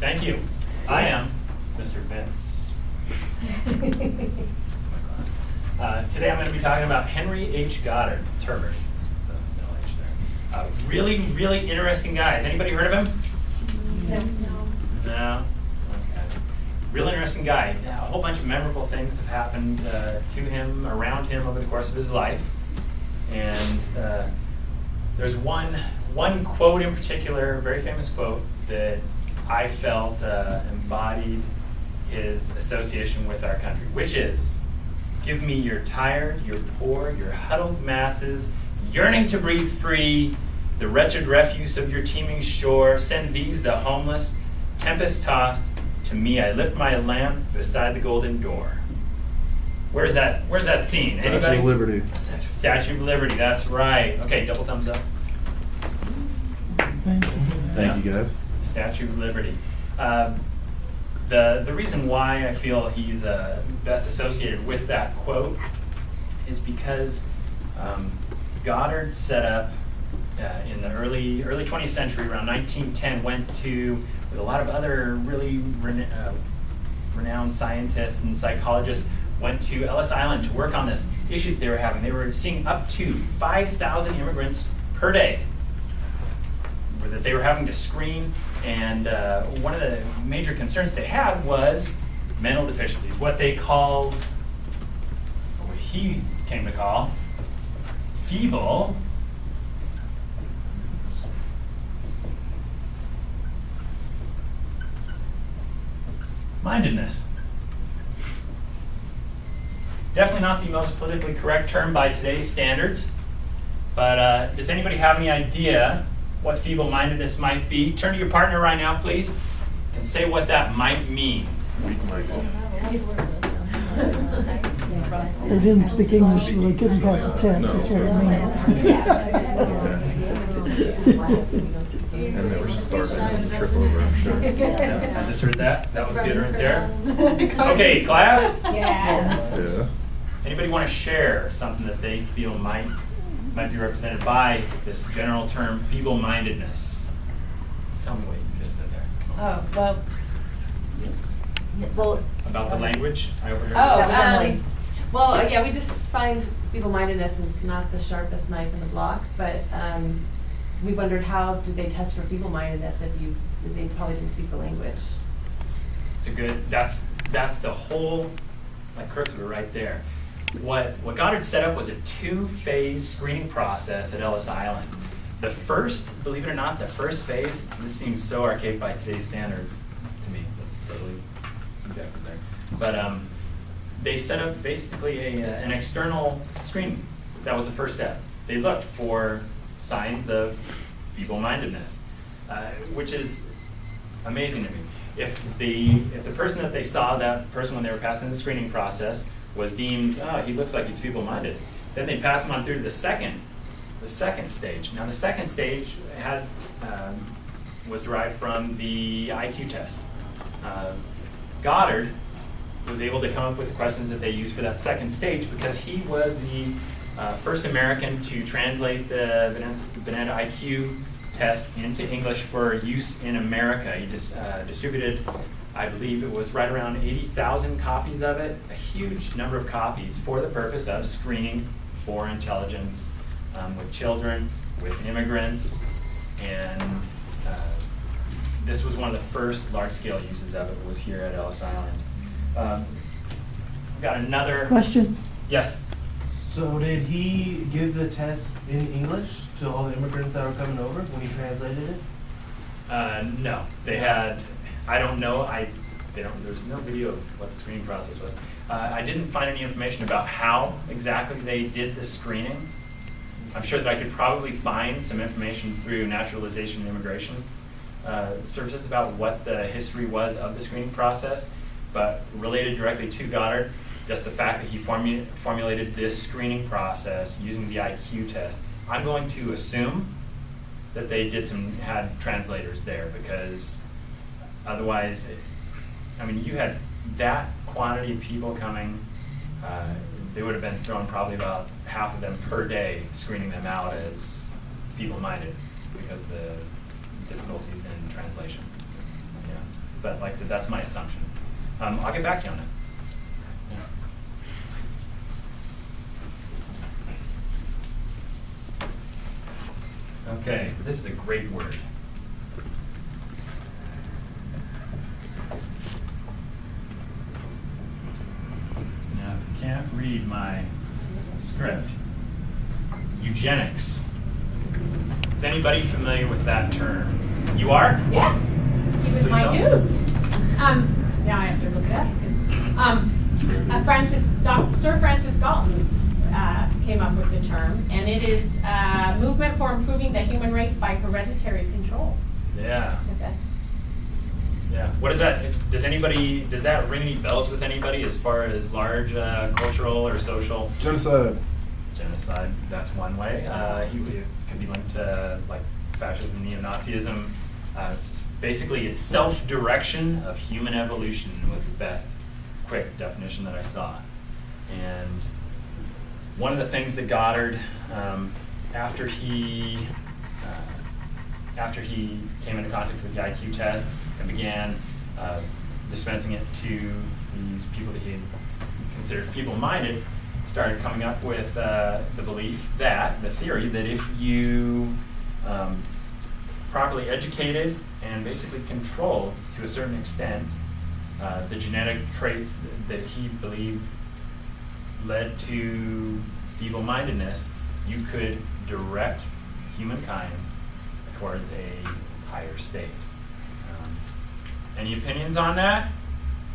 Thank you. I am Mr. Vince. Today I'm going to be talking about Henry H. Goddard. It's Herbert. It's the middle H there. Really, really interesting guy. Has anybody heard of him? No? Okay. Real interesting guy. A whole bunch of memorable things have happened to him, around him over the course of his life. And there's one quote in particular, a very famous quote, that I felt embodied his association with our country, which is, "Give me your tired, your poor, your huddled masses, yearning to breathe free, the wretched refuse of your teeming shore. Send these, the homeless, tempest-tossed. To me I lift my lamp beside the golden door." Where's that scene? Anybody? Statue of Liberty. Statue of Liberty, that's right. Okay, double thumbs up. Thank you, guys. Statue of Liberty. The reason why I feel he's best associated with that quote is because Goddard set up in the early 20th century, around 1910, went to, with a lot of other really renowned scientists and psychologists, went to Ellis Island to work on this issue that they were having. They were seeing up to 5,000 immigrants per day that they were having to screen, and one of the major concerns they had was mental deficiencies, what they called, or what he came to call, feeble mindedness. Definitely not the most politically correct term by today's standards, but does anybody have any idea what feeble-mindedness might be? Turn to your partner right now, please, and say what that might mean. They didn't speak English, so they couldn't pass a test. That's what it means. And they were starving and trip over, I'm sure. I just heard that. That was good right there. Okay, class? Yes. Yeah. Anybody want to share something that they feel might be represented by this general term, feeble-mindedness? Tell me what you just said there. Oh, well, About the language? I overheard. yeah, we just find feeble-mindedness is not the sharpest knife in the block, but we wondered how did they test for feeble-mindedness if they probably didn't speak the language. It's a good, that's the whole, like cursor right there. What Goddard set up was a two-phase screening process at Ellis Island. The first, believe it or not, the first phase, this seems so archaic by today's standards to me, that's totally subjective there. But they set up basically an external screening. That was the first step. They looked for signs of feeble-mindedness, which is amazing to me. If the person that they saw, that person when they were passing the screening process, was deemed, oh, he looks like he's feeble-minded, then they pass him on through to the second stage. Now the second stage was derived from the IQ test. Goddard was able to come up with the questions that they used for that second stage because he was the first American to translate the Binet IQ test into English for use in America. He just distributed, I believe it was right around 80,000 copies of it, a huge number of copies for the purpose of screening for intelligence with children, with immigrants, and this was one of the first large-scale uses of it was here at Ellis Island. Got another Question? Yes. So did he give the test in English to all the immigrants that were coming over when he translated it? No, they had. I don't know. There's no video of what the screening process was. I didn't find any information about how exactly they did the screening. I'm sure that I could probably find some information through naturalization and immigration services about what the history was of the screening process, but related directly to Goddard, just the fact that he formulated this screening process using the IQ test. I'm going to assume that they had translators there, because otherwise, I mean, you had that quantity of people coming, they would have been thrown probably about half of them per day, screening them out as feeble-minded because of the difficulties in translation. Yeah. but like I said, that's my assumption. I'll get back to you on that. Yeah. Okay, this is a great word. Now, if you can't read my script, eugenics. Is anybody familiar with that term? You are? Yes, he was Please my tell us. dude. Now I have to look it up. Sir Francis Galton came up with the term, and it is movement for improving the human race by hereditary control. Yeah. If that's- Yeah. What is that? Does that ring any bells with anybody as far as large cultural or social? Genocide. Genocide, that's one way. It could be linked to like fascism, neo-Nazism. Basically, it's self-direction of human evolution was the best quick definition that I saw. And one of the things that Goddard, after he came into contact with the IQ test and began dispensing it to these people that he had considered feeble-minded, started coming up with the theory that if you properly educated and basically controlled to a certain extent the genetic traits that he believed led to feeble-mindedness, you could direct humankind towards a higher state. Any opinions on that?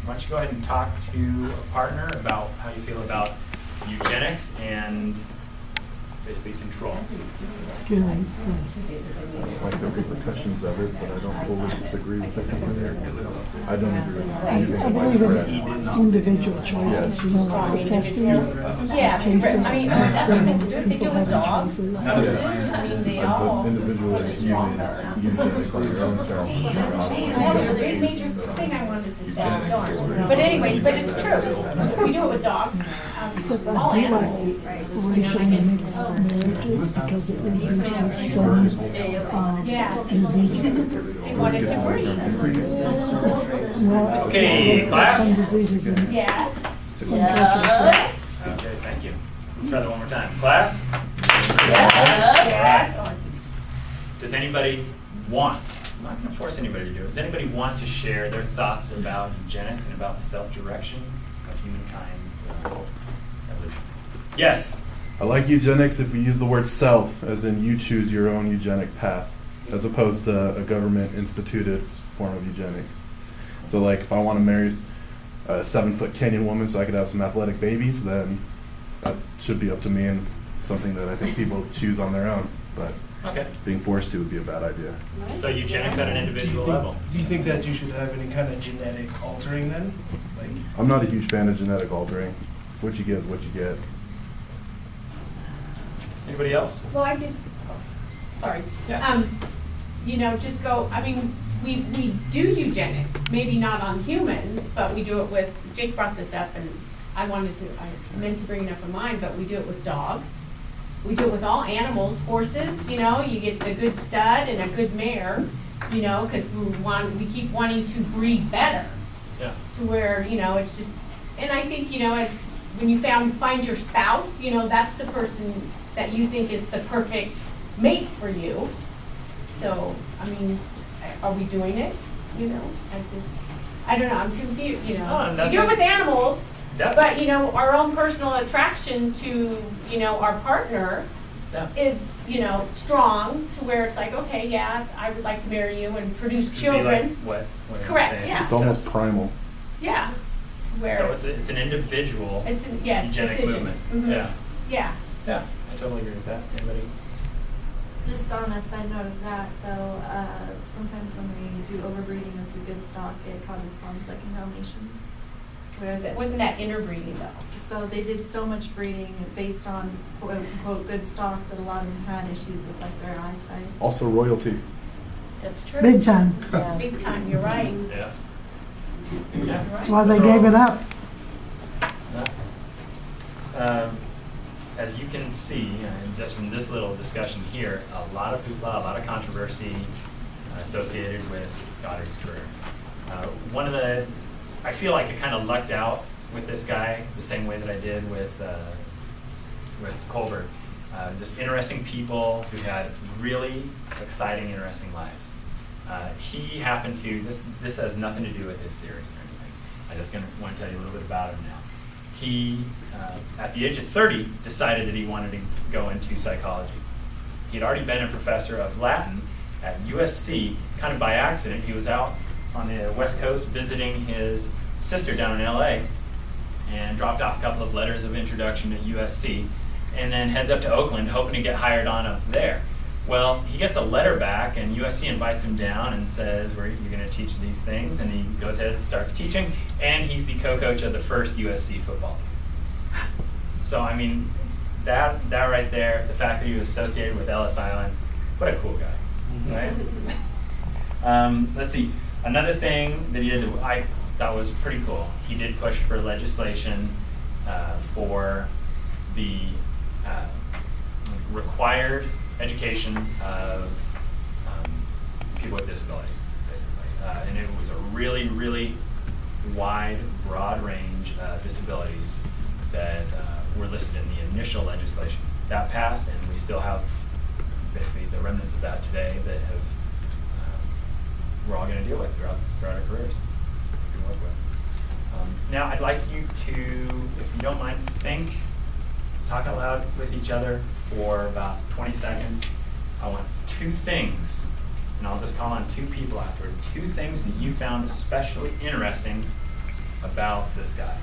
Why don't you go ahead and talk to a partner about how you feel about eugenics and basically control. Scary stuff. Like the repercussions of it, but I don't fully disagree with it. I don't agree with anything I that believe in widespread. individual choices, you know, like testing, Yeah, taste I mean, that's what testing, they do. They do people with having dogs. choices. I mean, they all. But individually using eugenics on your own terms. There's a big major thing I wanted to say. But anyways, but it's true. We do it with dogs. Except All I do animals, like right? racially mixed marriages because it reduces some diseases. They wanted to breed. Well, Okay, it's class. some diseases in Yeah. some countries. Okay, thank you. Let's try that one more time. Class? Yes. Does anybody want, I'm not going to force anybody to do it, does anybody want to share their thoughts about eugenics and about the self-direction of humankind's evolution? Yes? I like eugenics if we use the word self, as in you choose your own eugenic path, as opposed to a government-instituted form of eugenics. So like if I want to marry a 7-foot Kenyan woman so I could have some athletic babies, then that should be up to me and something that I think people choose on their own. But Okay. being forced to would be a bad idea. So eugenics at an individual level. Do you think that you should have any kind of genetic altering then? Like, I'm not a huge fan of genetic altering. What you get is what you get. Anybody else? Well, I just, sorry. Yeah. You know, just go, I mean, we do eugenics, maybe not on humans, but we do it with, Jake brought this up and I meant to bring it up in mine, but we do it with dogs. We do it with all animals, horses, you know, you get the good stud and a good mare, you know, because we keep wanting to breed better. Yeah. To where, you know, it's just, and I think, you know, as when you find your spouse, you know, that's the person that you think is the perfect mate for you. So, I mean, are we doing it? You know, I don't know, I'm confused, you know. Oh, and We that's do it a- with animals, That's, but, you know, our own personal attraction to, you know, our partner yeah. is, you know, strong to where it's like, okay, yeah, I would like to marry you and produce It'd be like children. what you're Correct, saying. yeah. It's almost primal. Yeah, to where. So it's an individual It's an, yes, eugenic decision. movement. Mhm. Yeah. Yeah. Yeah, I totally agree with that. Anybody? Just on a side note of that, though, sometimes when we do overbreeding of the good stock, it causes problems like in Dalmatians. Where that, wasn't that interbreeding though? So they did so much breeding based on quote unquote good stock that a lot of them had issues with like their eyesight. Also royalty. That's true. Big time. Yeah. Big time, you're right. Yeah. That's why they gave it up. As you can see, just from this little discussion here, a lot of hoopla, a lot of controversy associated with Goddard's career. I feel like I kind of lucked out with this guy the same way that I did with Colbert. Just interesting people who had really exciting, interesting lives. He happened to, this has nothing to do with his theories or anything. I just want to tell you a little bit about him now. He, at the age of 30, decided that he wanted to go into psychology. He'd already been a professor of Latin at USC, kind of by accident. He was out on the West Coast visiting his sister down in LA and dropped off a couple of letters of introduction to USC, and then heads up to Oakland hoping to get hired on up there. Well, he gets a letter back, and USC invites him down and says, you're going to teach these things, and he goes ahead and starts teaching, and he's the co-coach of the first USC football team. So, I mean, that right there, the fact that he was associated with Ellis Island, what a cool guy, right? Let's see, another thing that he did that I thought was pretty cool, he did push for legislation for the required education of people with disabilities, basically. And it was a really, really wide, broad range of disabilities that were listed in the initial legislation. That passed, and we still have basically the remnants of that today that have we're all going to deal with throughout our careers. Work with. Now, I'd like you to, if you don't mind, talk out loud with each other for about 20 seconds. I want 2 things, and I'll just call on 2 people afterward, 2 things that you found especially interesting about this guy.